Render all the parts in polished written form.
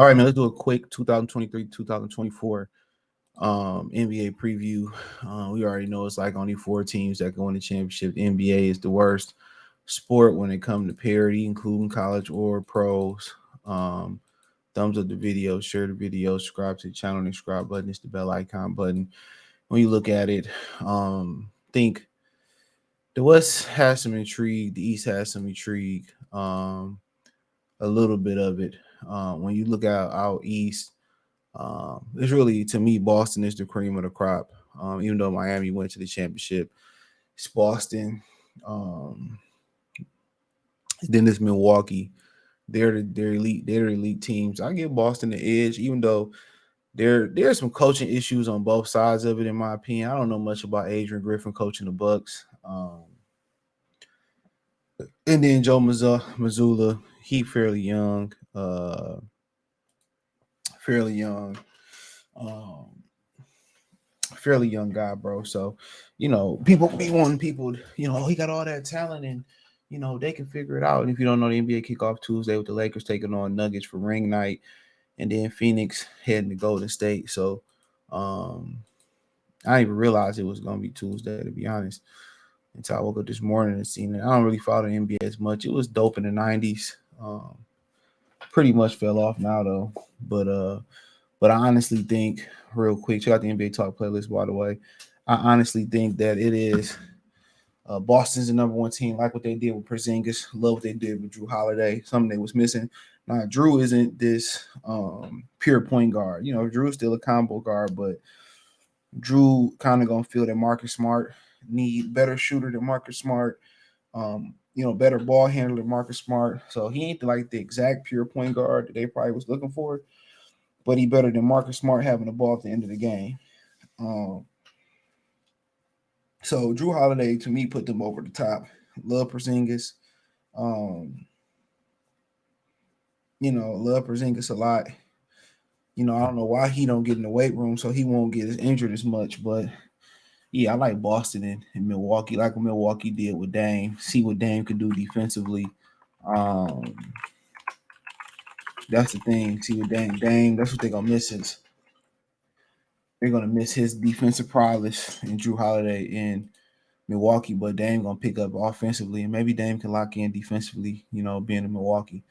All right, man, let's do a quick 2023-2024 NBA preview. We already know it's like only 4 teams that go in the championship. The NBA is the worst sport when it comes to parity, including college or pros. Um, Thumbs up the video, share the video, subscribe to the channel, and the subscribe button. It's the bell icon button. When you look at it, think the West has some intrigue, the East has some intrigue, a little bit of it. When you look out East, it's really, to me, Boston is the cream of the crop. Even though Miami went to the championship, it's Boston. Um, then it's Milwaukee. They're elite. They're elite teams. I give Boston the edge, even though there's some coaching issues on both sides of it. In my opinion, I don't know much about Adrian Griffin coaching the Bucks. And then Joe Mazzulla, he fairly young. Um, Fairly young guy, bro. So, people be wanting people, he got all that talent and, they can figure it out. And if you don't know, the NBA kickoff Tuesday with the Lakers taking on Nuggets for ring night and then Phoenix heading to Golden State. So, I didn't even realize it was going to be Tuesday, to be honest, until I woke up this morning and seen it. I don't really follow the NBA as much. It was dope in the 90s. Pretty much fell off now, though. But I honestly think, real quick, check out the NBA Talk playlist, by the way. I honestly think that it is Boston's the number one team, like what they did with Porzingis. Love what they did with Drew Holiday. Something they was missing. Now, Drew isn't this pure point guard. Drew's still a combo guard, but Drew kind of going to feel that Marcus Smart need better shooter than Marcus Smart. Better ball handler than Marcus Smart. So he ain't like the exact pure point guard that they probably was looking for, but he better than Marcus Smart having the ball at the end of the game. So Drew Holiday, to me, put them over the top. Love Porzingis. Love Porzingis a lot. I don't know why he don't get in the weight room, so he won't get as injured as much. But yeah, I like Boston and Milwaukee, like what Milwaukee did with Dame. See what Dame could do defensively. That's the thing. See what Dame. That's what they're gonna miss. They're gonna miss his defensive prowess in Drew Holiday in Milwaukee, but Dame gonna pick up offensively, and maybe Dame can lock in defensively. Being in Milwaukee,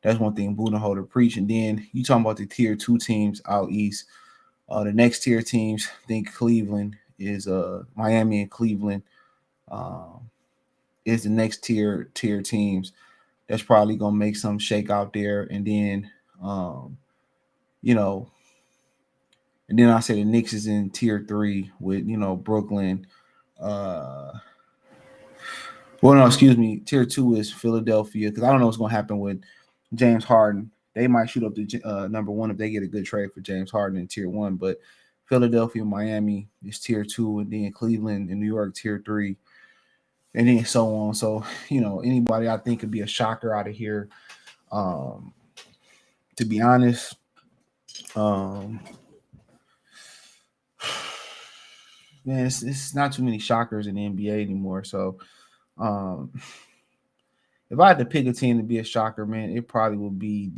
that's one thing Budenholzer preach. And then you talking about the tier 2 teams out east. The next tier teams, I think Cleveland is Miami and Cleveland is the next tier teams. That's probably gonna make some shake out there, and then you know, and then I say the Knicks is in tier 3 with Brooklyn. Well, no, excuse me. Tier 2 is Philadelphia, because I don't know what's gonna happen with James Harden. They might shoot up to number 1 if they get a good trade for James Harden in tier 1. But Philadelphia, Miami is tier 2, and then Cleveland and New York tier 3, and then so on. So anybody I think could be a shocker out of here. To be honest, man, it's not too many shockers in the NBA anymore. So if I had to pick a team to be a shocker, man, it probably would be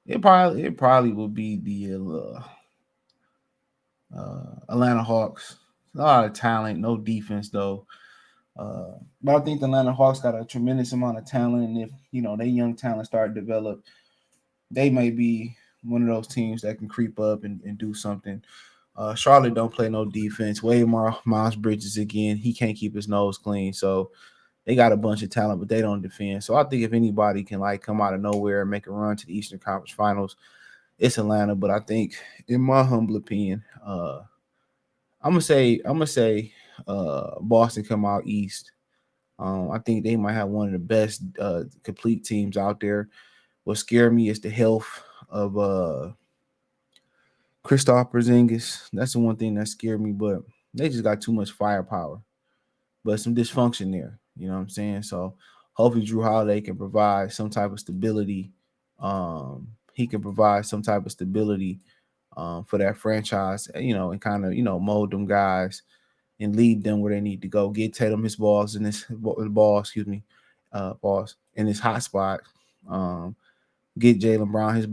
it probably would be the Atlanta Hawks. A lot of talent, no defense though. But I think the Atlanta Hawks got a tremendous amount of talent, and if they young talent start to develop, they may be one of those teams that can creep up and do something. Charlotte don't play no defense. Way more Miles Bridges again. He can't keep his nose clean, so they got a bunch of talent, but they don't defend. So I think if anybody can come out of nowhere and make a run to the Eastern Conference Finals, it's Atlanta. But I think, in my humble opinion, I'm gonna say Boston come out East. I think they might have one of the best complete teams out there. What scared me is the health of Kristaps Porzingis. That's the one thing that scared me, but they just got too much firepower, but some dysfunction there. You know what I'm saying? So hopefully Drew Holiday can provide some type of stability. He can provide some type of stability for that franchise, and kind of mold them guys and lead them where they need to go. Get Tatum his balls in this ball, balls in this hot spot. Get Jalen Brown the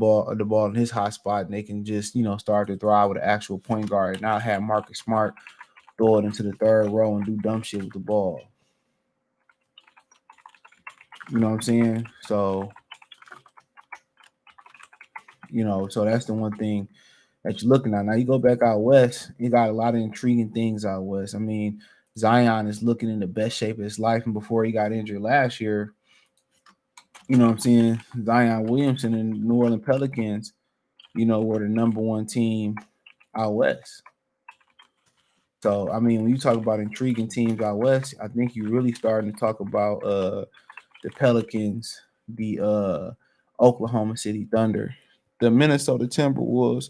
ball in his hot spot, and they can just start to thrive with an actual point guard, and not have Marcus Smart throw it into the third row and do dumb shit with the ball. You know what I'm saying? So that's the one thing that you're looking at. Now you go back out west, you got a lot of intriguing things out west. I mean, Zion is looking in the best shape of his life, and before he got injured last year, you know what I'm saying? Zion Williamson and New Orleans Pelicans, were the number one team out west. So I mean, when you talk about intriguing teams out west, I think you're really starting to talk about the Pelicans, the Oklahoma City Thunder, the Minnesota Timberwolves,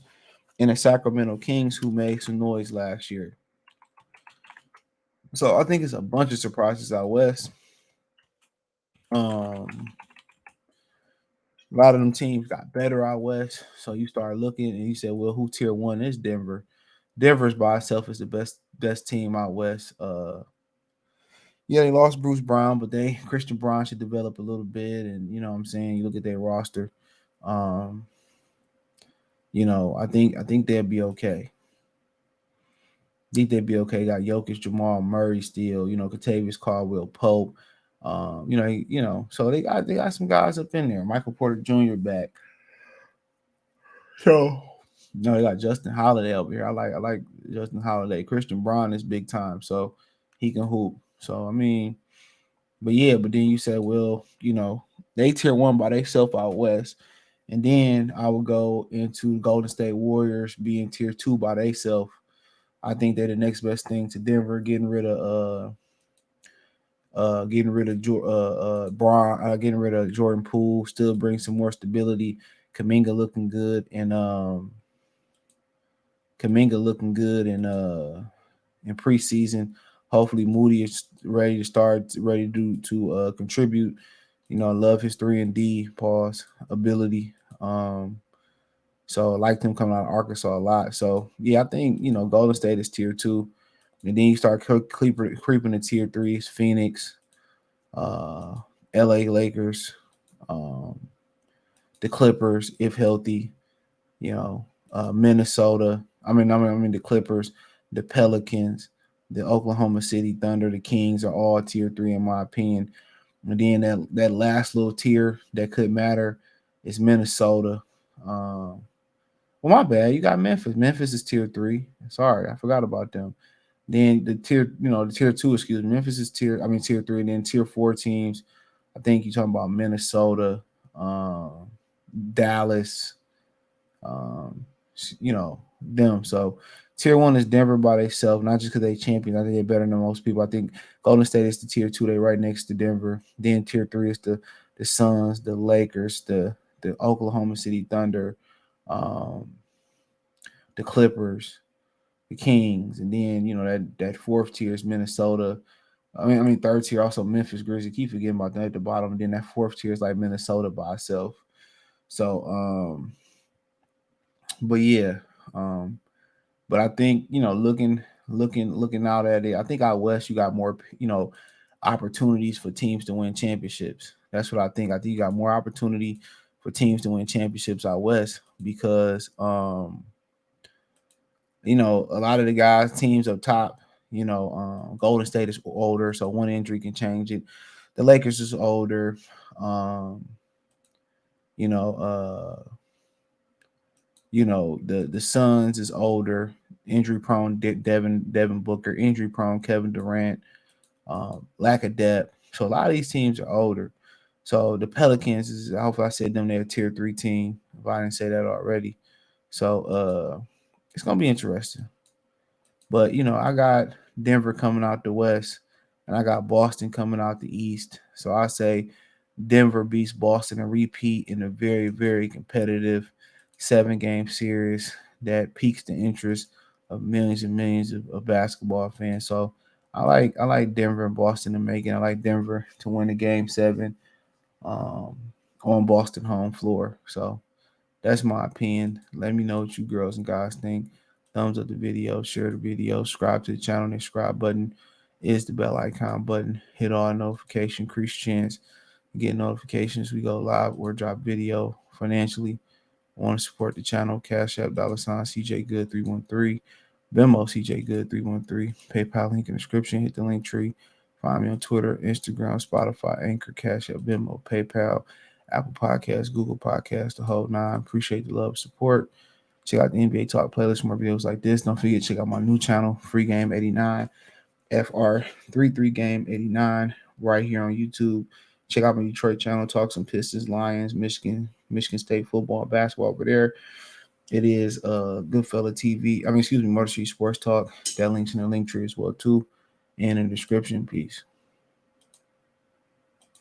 and the Sacramento Kings, who made some noise last year. So I think it's a bunch of surprises out west. A lot of them teams got better out west. So you start looking and you say, well, who tier one is Denver? Denver's by itself is the best team out west. Yeah, they lost Bruce Brown, but Christian Brown should develop a little bit, and you know what I'm saying. You look at their roster, um, I think they'll be okay. I think they'd be okay. Got Jokic, Jamal Murray still, Katavious Caldwell Pope. So they got some guys up in there. Michael Porter Jr. back. So they got Justin Holiday over here. I like Justin Holiday. Christian Braun is big time, so he can hoop. So I mean, but then you said, well, they tier one by themselves out west. And then I would go into Golden State Warriors being tier two by themselves. I think they're the next best thing to Denver, getting rid of Jordan Poole, still bring some more stability. Kaminga looking good, and in preseason. Hopefully Moody is ready to contribute. I love his 3-and-D pause ability. So I liked him coming out of Arkansas a lot. So yeah, I think Golden State is tier two, and then you start creeping to tier threes. Phoenix, L.A. Lakers, um, the Clippers if healthy. Minnesota. I mean the Clippers, the Pelicans, the Oklahoma City Thunder, the Kings are all tier three in my opinion. And then that last little tier that could matter is Minnesota. Well, my bad. You got Memphis. Memphis is tier three. Sorry, I forgot about them. Then the tier two, excuse me. Memphis is tier three, and then tier four teams. I think you're talking about Minnesota, Dallas, um, them. So tier one is Denver by themselves, not just because they champions. I think they're better than most people. I think Golden State is the tier two. They right next to Denver. Then tier three is the Suns, the Lakers, the Oklahoma City Thunder, um, the Clippers, the Kings, and then that fourth tier is Minnesota. I mean third tier also Memphis Grizzlies. Keep forgetting about that at the bottom. And then that fourth tier is like Minnesota by itself. So but yeah, but I think looking out at it, I think out west you got more opportunities for teams to win championships. That's what I think. I think you got more opportunity for teams to win championships out west because a lot of the guys teams up top, Golden State is older, so one injury can change it. The Lakers is older. Um, you know, the Suns is older, injury prone. Devin Booker, injury prone. Kevin Durant, lack of depth. So a lot of these teams are older. So the Pelicans is. I hope I said them they're a tier three team. If I didn't say that already, so it's gonna be interesting. But I got Denver coming out the west, and I got Boston coming out the east. So I say Denver beats Boston and repeat in a very, very competitive 7-game series that piques the interest of millions and millions of basketball fans. So I like Denver and Boston to make it. I like Denver to win the game 7 um, on Boston home floor. So that's my opinion. Let me know what you girls and guys think. Thumbs up the video, share the video, subscribe to the channel. The subscribe button is the bell icon button. Hit all notification, increase chance Get notifications. We go live or drop video financially. Want to support the channel? Cash App $ CJ Good 313, Venmo CJ Good 313, PayPal link in the description. Hit the link tree. Find me on Twitter, Instagram, Spotify, Anchor, Cash App, Venmo, PayPal, Apple Podcasts, Google Podcasts, the whole nine. Appreciate the love, support. Check out the NBA Talk playlist, more videos like this. Don't forget to check out my new channel, Free Game 89, FR33 Game 89, right here on YouTube. Check out my Detroit channel, talk some Pistons, Lions, Michigan State football, basketball over there. It is Goodfella TV. Motor Street Sports Talk. That link's in the link tree as well too, and in the description. Peace.